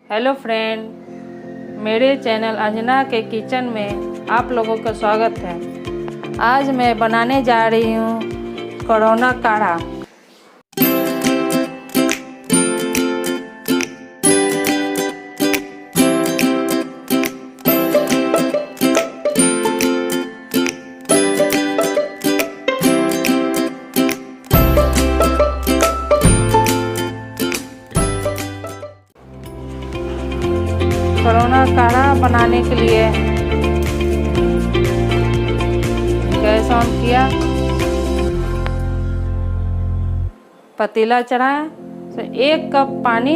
Hello friend, मेरे channel Anjana के kitchen में आप लोगों का स्वागत है। आज मैं बनाने जा रही हूँ कोरोना काढ़ा। कोरोना काढ़ा बनाने के लिए गैस ऑन किया, पतीला चढ़ाया, तो 1 कप पानी,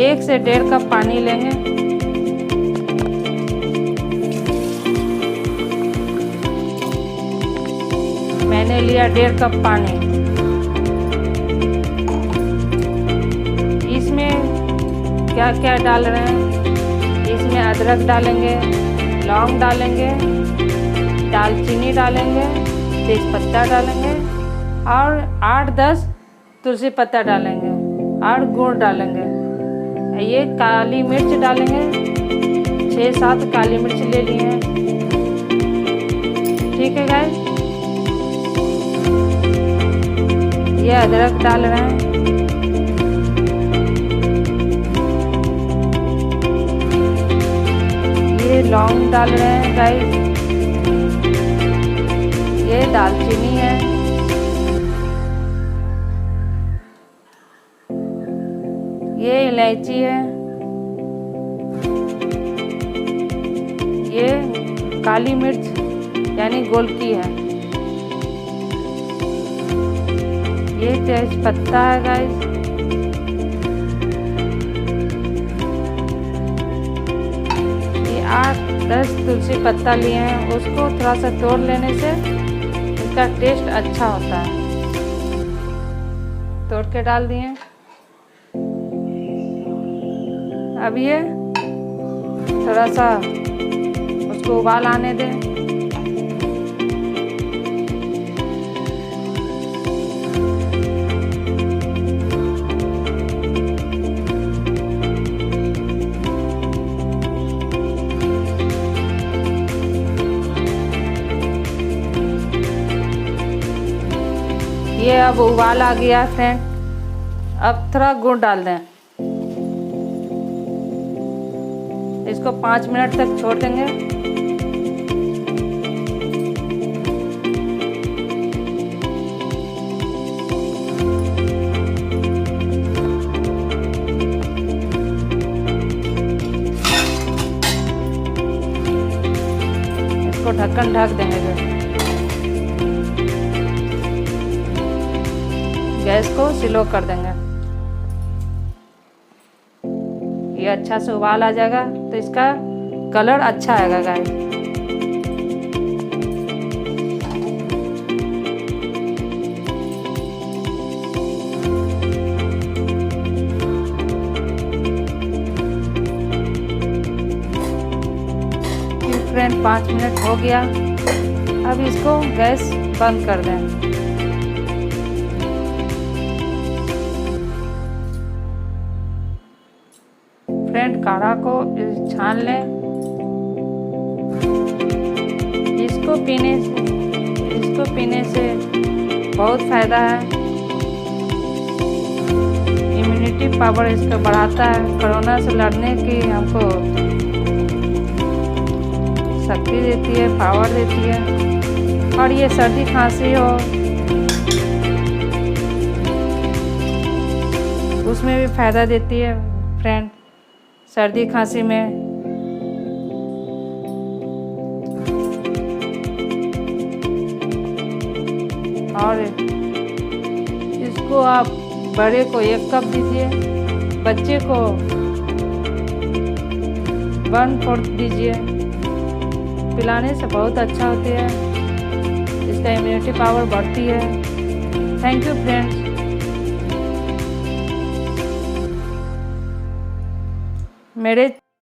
1 से 1.5 कप पानी लेंगे। मैंने लिया 1.5 कप पानी। इसमें क्या क्या डाल रहे हैं, इसमें अदरक डालेंगे, लौंग डालेंगे, दालचीनी डालेंगे, तेज़पत्ता डालेंगे और 8-10 तुलसी पत्ता डालेंगे और गुड़ डालेंगे। ये काली मिर्च डालेंगे, 6-7 काली मिर्च ले लिए हैं। ठीक है गाइस, ये अदरक डाल रहे हैं। ये लौंग डाल रहे हैं गाइस। ये दालचीनी है। ये इलायची है। ये काली मिर्च यानी गोलकी है। ये तेज पत्ता है गाइस। ये 8-10 तुलसी पत्ता लिए हैं, उसको थोड़ा सा तोड़ लेने से इसका टेस्ट अच्छा होता है। तोड़ के डाल दिए। अब ये थोड़ा सा उसको उबाल आने दें। ये अब उबाल आ गया फ्रेंड। अब थोड़ा गुड़ डाल दें। इसको 5 मिनट तक छोड़ देंगे। इसको ढक्कन ढक देंगे। गैस को स्लो कर देंगे। ये अच्छा से उबाल आ जाएगा तो इसका कलर अच्छा आएगा गाइस। फ्रेंड 5 मिनट हो गया। अब इसको गैस बंद कर दें। फ्रेंड काढ़ा को छान लें। इसको पीने से बहुत फ़ायदा है। इम्यूनिटी पावर इसका बढ़ाता है। कोरोना से लड़ने की हमको शक्ति देती है, पावर देती है। और ये सर्दी खांसी हो उसमें भी फ़ायदा देती है फ्रेंड। सर्दी खांसी में और इसको आप बड़े को 1 कप दीजिए, बच्चे को 1/4 दीजिए। पिलाने से बहुत अच्छा होती है। इसका इम्यूनिटी पावर बढ़ती है। Thank you friends. मेरे